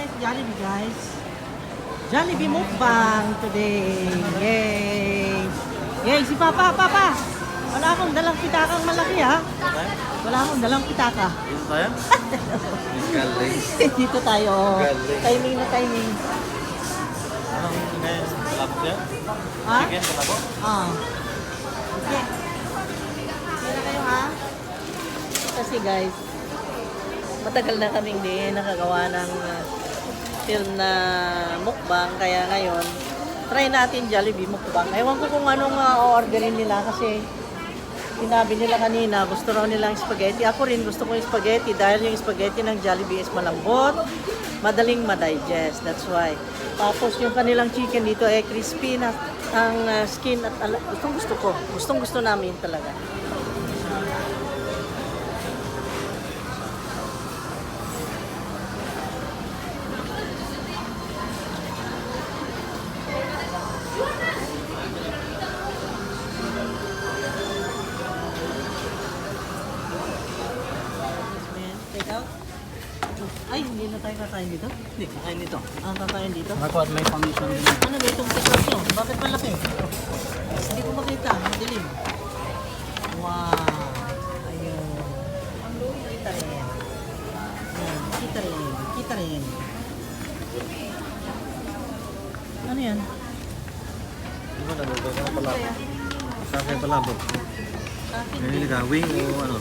it's Jollibee, guys. Jollibee mukbang today. Yay! Yay, si Papa, Papa! Wala akong dalang pitakang malaki, ha? Wala akong dalang pitaka. Dito tayo? Galing. Dito tayo. Galing. Timing na timing. Anong ngayon? Palabok niya? Ha? Chicken, palabok? Ah. Okay. Kaya kayo, ha? Kasi, guys, matagal na kaming di nakagawa ng film na mukbang. Kaya ngayon, try natin Jollibee mukbang. Ewan ko kung anong o-orderin nila kasi sinabi nila kanina, gusto raw nilang spaghetti. Ako rin gusto ko yung spaghetti dahil yung spaghetti ng Jollibee is malambot, madaling ma-digest. That's why. Tapos yung kanilang chicken dito ay crispy na ang skin at gustong gusto ko. Gustong gusto namin talaga. Take out? Ay, hindi na tayo kakain dito? Hindi, kakain dito. Kakain dito? Ako at may permission din. Ano ba itong tiklat nyo? Bakit malaki? Hindi ko makita. Madilim. Wow. Ayun. Kita rin. Ayan. Kita rin. Kita rin. Ano yan? Di ba nalulog ka ng palabok? Saan kayo palabok? Akin Mamili din. ka, wing o ano?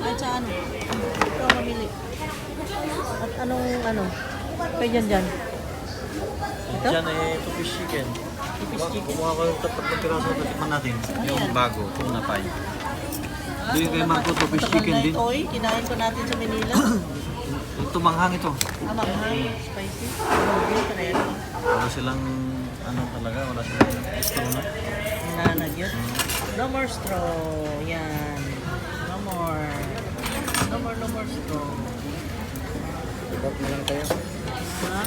Ay, sa ano? Ito ang mamili. At anong ano? Kaya dyan. Ito? Diyan ay two-piece chicken. Two-piece chicken? Kumuha ko yung tapat ng piraso na tikman natin. Ano Yung yan? bago, tuna pie. Doon kay Marco, two-piece chicken din. Oy, kinain ko natin sa Manila. Ito manghang ito. Manghang, spicy. Ito rin. Wala silang ano talaga, wala silang gusto na. Nanagyan. No more straw. Yan. No more. No more straw. Ibak na lang kayo. Ha?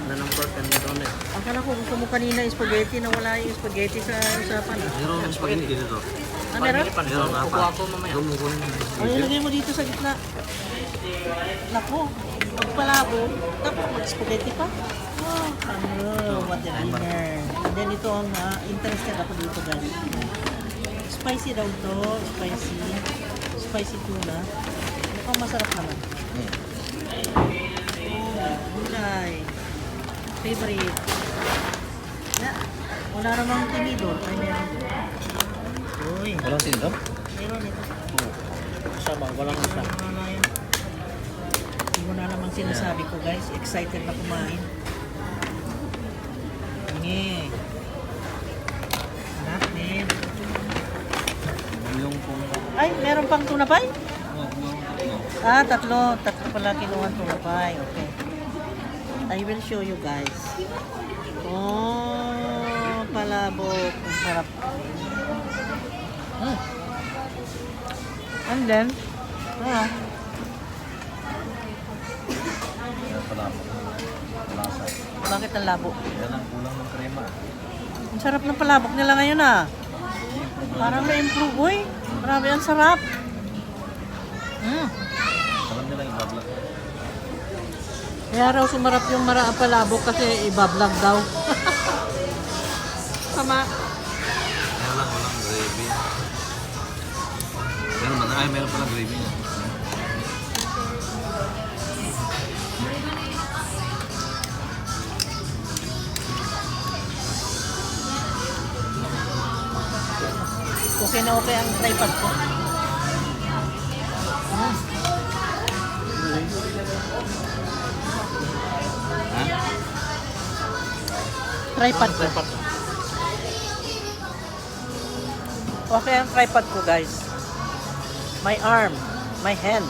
Wala ng pork and donut. Akala ko gusto mo kanina spaghetti na wala yung spaghetti sa usapan. Meron ng spaghetti dito. Ah, meron? Meron na pa. Gumukunin mo. O, ilagay mo dito sa gitna. Naku, magpalabo. Tapos mag-spaghetti pa. Oh, what a winner. And then ito ang interested ako dito, guys. Spicy daw to. Spicy. Spicy tuna. Mukhang masarap naman. Gulay. Favorite. Na, wala namang tinidor. Ay, meron. Uy, Walang tindam? meron ito. Kasama, walang isa. Wala yan. Hindi mo na naman sinasabi ko, guys. Excited na kumain. Hingi. Hanap din. Yung kung... Ay, meron pang tuna pie? No. Tatlo. Tatlo pala kinuha tuna pie. Okay. I will show you guys. Oh, palabok. Ang sarap. And then, Yan pala ako. Lasa. bakit ang labo? Yan ang kulang ng krema. Ang sarap ng palabok nila ngayon, Parang na-improve, uy. Marami, ang sarap. Alam nila yung babla. Kaya raw sumarap yung palabok kasi ibablog daw. Sama. Walang gravy. Meron man, ay meron palang gravy niya. Okay na okay ang tripod ko. Ha? Tripod ko. Okay ang tripod ko, guys. My arm, my hand.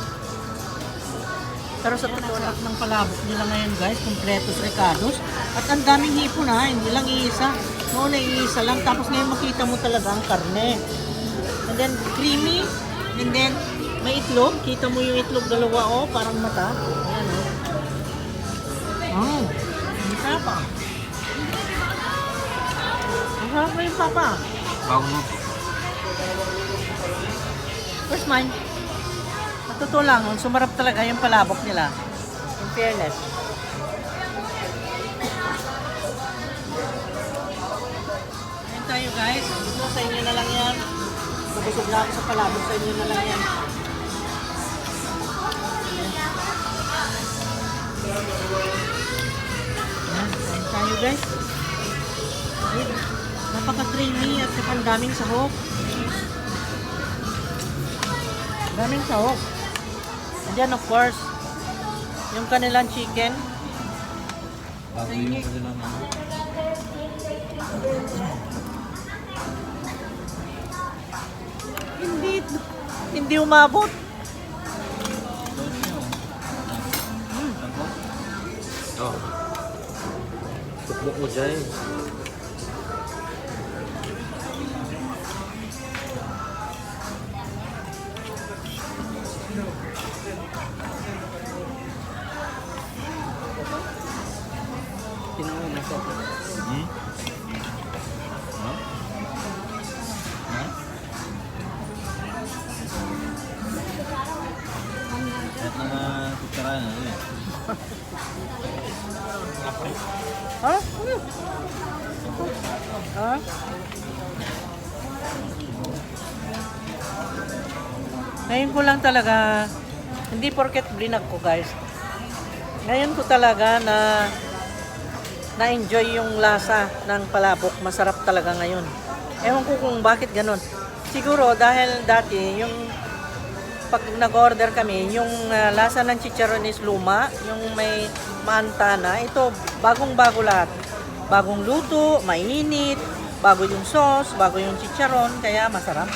Pero sa totoo lang ng palabok nila ngayon, guys, completos recados. At ang daming hipon, hindi lang iisa. Noon na iisa lang, tapos ngayon makita mo talaga ang karne. And then creamy, and then may itlog. Kita mo yung itlog dalawa, parang mata. Ayan, ang sarap pa. Ang sarap na yung papa. Bagong luto. Where's mine? Totoo lang, sumarap talaga yung palabok nila. In fairness. Ayan tayo guys. Ito sa inyo na lang yan. Nabusog na ako sa palabok. Sa inyo na lang yan. Ayan, kain tayo guys. Ayan, napaka-creamy at saka ang daming sahog. Daming sahog. And then of course, yung kanilang chicken. Bago yung kanilang ano. Hindi umabot. Oh. Tukbok mo dyan. Tinawag na siya. Hmm? Ha? Ha? Kahit na kutsara na eh. Ha? Ha? Ngayon ko lang talaga, hindi porket blinag ko guys. Ngayon ko talaga na-enjoy yung lasa ng palabok. Masarap talaga ngayon. Ewan ko kung bakit ganun. Siguro dahil dati yung pag nag-order kami, yung lasa ng chicharon is luma, yung may maanta na. Ito, bagong-bago lahat. Bagong luto, mainit, bago yung sauce, bago yung chicharon, kaya masarap.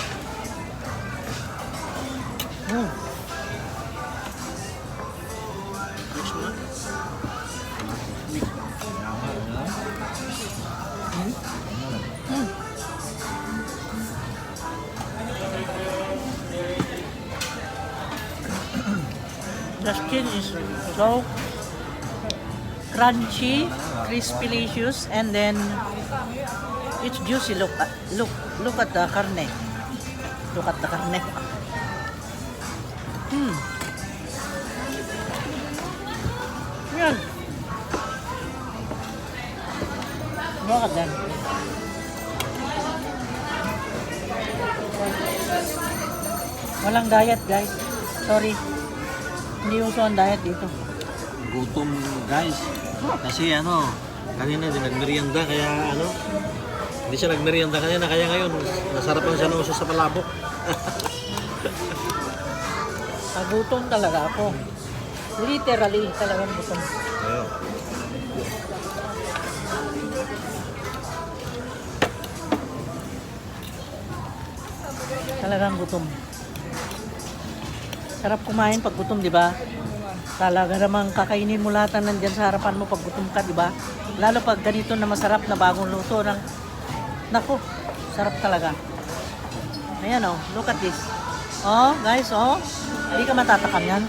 Mix mo na? Mix. Tama na. The skin is so crunchy, crispy-licious, and then it's juicy. Look at the carne. Look at the carne. Yan. Look at that. Walang diet, guys. Sorry. Hindi uso ang diet dito. Gutom guys. Kasi ano, kanina din nagmerienda kaya ano, hindi siya nagmerienda kanina kaya ngayon nasarapan siya ng uso sa palabok. Gutom talaga ako. Literally talagang gutom. Ayun. Talagang gutom. Sarap kumain pag gutom, di ba? Talaga namang kakainin mo lahat ng nandyan sa harapan mo pag gutom ka, di ba? Lalo pag ganito na masarap na bagong luto ng... Naku, sarap talaga. Ayan oh, look at this. Oh, guys, oh. Hindi ka matatakam yan.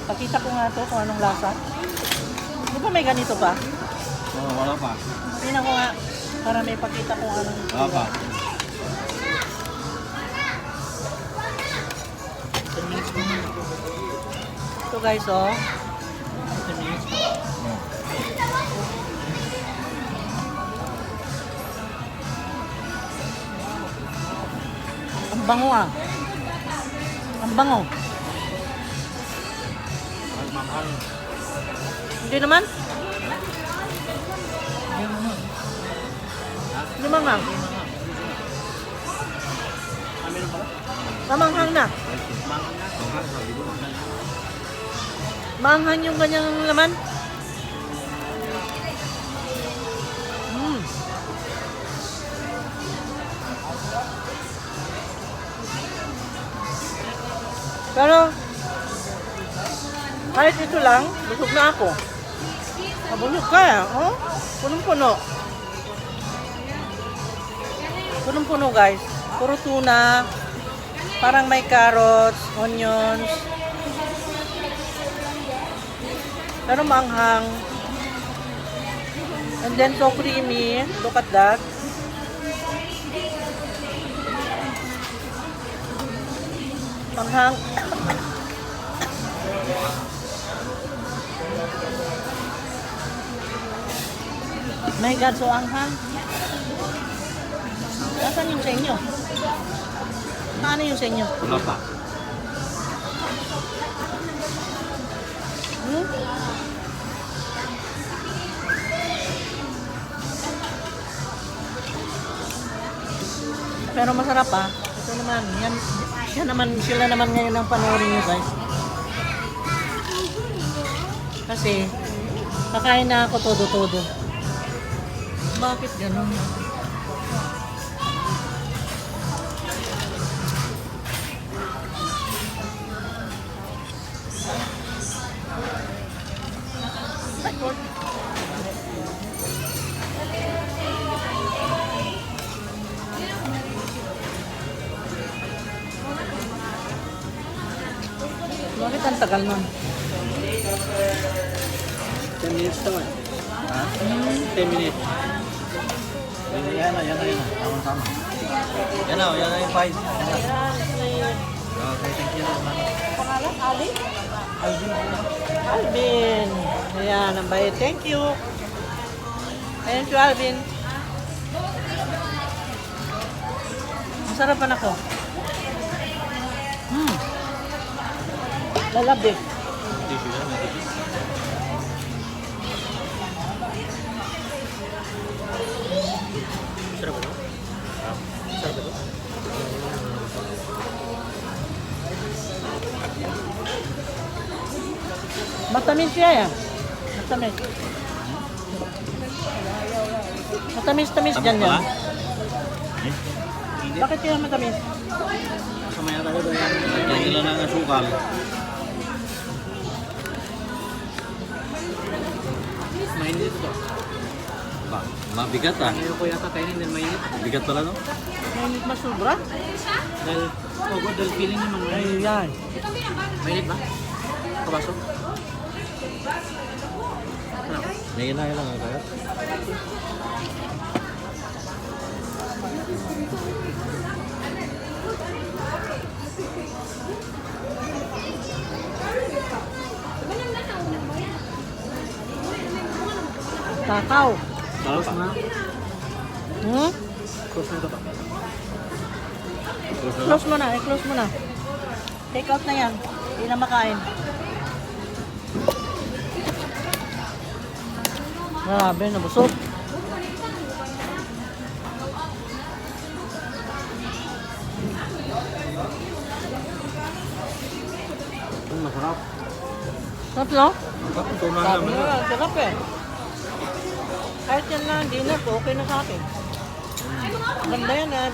Pakita ko nga to kung anong lasa. Di ba may ganito pa? Oh, wala pa. Tingnan ko nga para may pakita kung anong... Wala pa. 10 minutes mo muna. Ito guys, oh. 10 minutes. Oh. Ang bango ah. Ang bango. Mahal. Hindi naman. Hindi manghang. Mamanghang na. Maanghang yung kanyang laman. Pero, kahit ito lang, busog na ako. Mabulog ka oh? Punong-puno. Punong-puno guys. Puro tuna. Parang may carrots, onions. Pero manghang. And then so creamy. Look at that. Manghang. My God, so anghang. Nasaan yung sa inyo? Ano yung sa inyo? Wala pa. Hmm? Pero masarap ah. Ito naman, yan naman, sila naman ngayon ang panoorin nyo guys. Kasi, kakain na ako todo-todo. Bakit ganun? Ay, Lord. Bakit ang tagal nun? 10 minutes naman. Ha? 10 minutes. Yan na. Tama. Yan na yung price. Okay, thank you. Pangalan? Ali? Alvin. Ayan, ang bayad. Thank you. Ayan si Alvin. Masarapan ako. Lalabik. Tissue yan, may tissue. Sarap ba ito? Sarap ba ito? Matamis siya yan. Matamis. Matamis-tamis dyan Tama yan. ba? Eh? Hindi. Bakit kaya matamis? Masama yata ito. Yan nila ng asukal. Mainit ito. Ba, mabigat ah. Ayaw ko yata kainin dahil mainit. Bigat pala no? Mainit masubra? Dahil, dahil feeling naman mainit. Ayan. Mainit ba? Kabaso? May inay lang ang kaya. Kakao. Sarap pa. Hmm? Close na ito ba? Close mo na. I-close mo na. Take out na yan. Hindi na makain. Grabe, nabusog. Masarap. Sarap no? Masarap ito na Sabi naman. nila, sarap eh. Kahit yan na dinner ko, okay na sa akin. Ganda yan ah.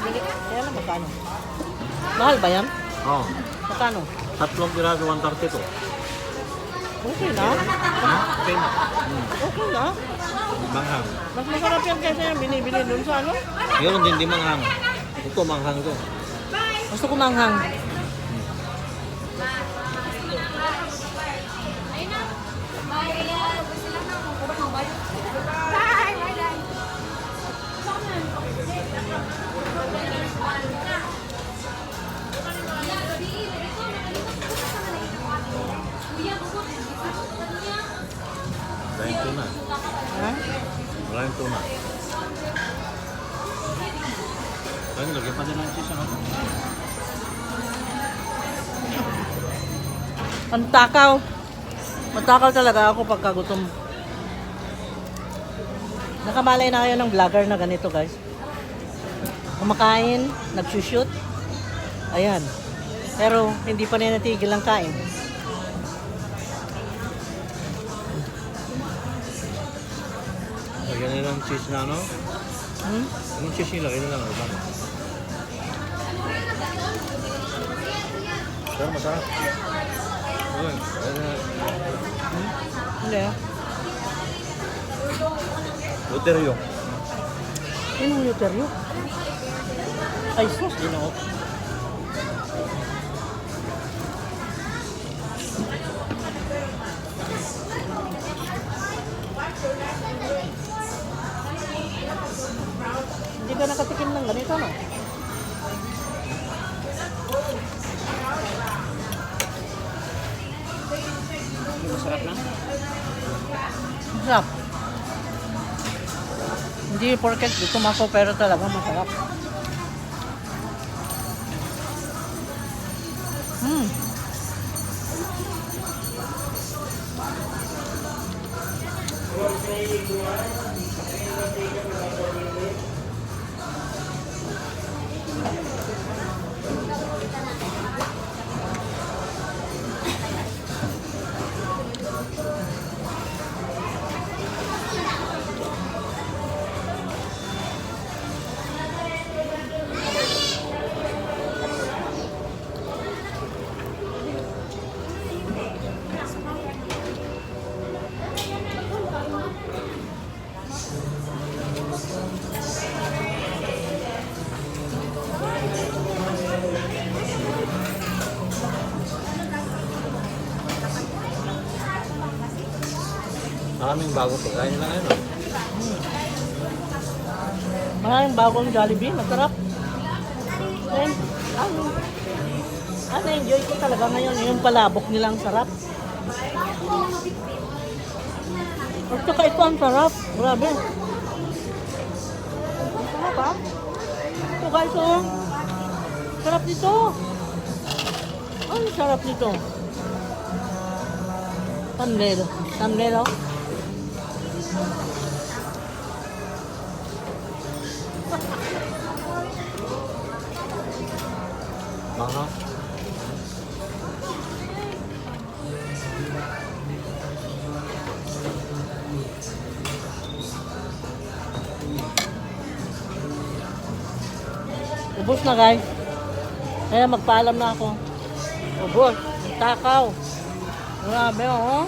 Kaya lang magkano? Mahal ba yan? Oo. Magkano? Tatlong piraso, 130 to. Okay na. Ha? Okay na. Okay na. Manghang. Mas masarap yan kaysa yung binibili dun sa ano. Ngayon din di manghang. Ito manghang to. Gusto ko manghang. Maraming tuna. Ha? Maraming tuna. Ayun, lagyan pa din ng cheese ano? Ang takaw. Matakaw talaga ako pagka gutom. Nakamalay na kayo ng vlogger na ganito guys. Kumakain, nagsushoot. Ayan. Pero hindi pa rin natigil ang kain. Lagyan nila ng cheese na ano? Hmm? Yung cheese nila, lagyan nila ng iba. Pero masarap. Okay. Hindi ah. Luterio. Yun ang uteryo. Ay, sus. Yun ako. Hindi ka nakatikim ng ganito, no? Masarap lang. Masarap. Hindi porket gusto mako pero talaga masarap. Hmm. Maraming bago pagkain na ngayon. Maraming bagong Jollibee, masarap. And, na-enjoy ko talaga ngayon yung palabok nilang sarap. At saka ito ang sarap. Grabe. Ang sarap ah. Ito guys oh. Sarap nito. Ang sarap nito. Thumbnail. Thumbnail oh. Mga. Ubus na guys. Kaya magpaalam na ako. Ubus. Takaw. Grabe oh.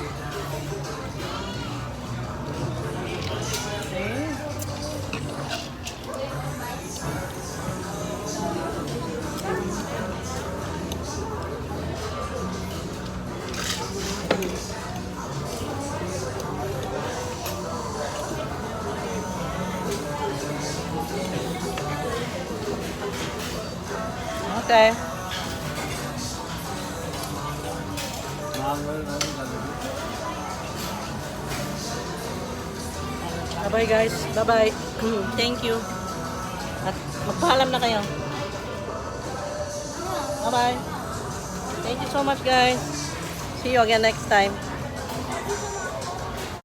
Okay. Bye-bye guys. Bye-bye. Thank you. At magpaalam na kayo. Bye-bye. Thank you so much guys. See you again next time.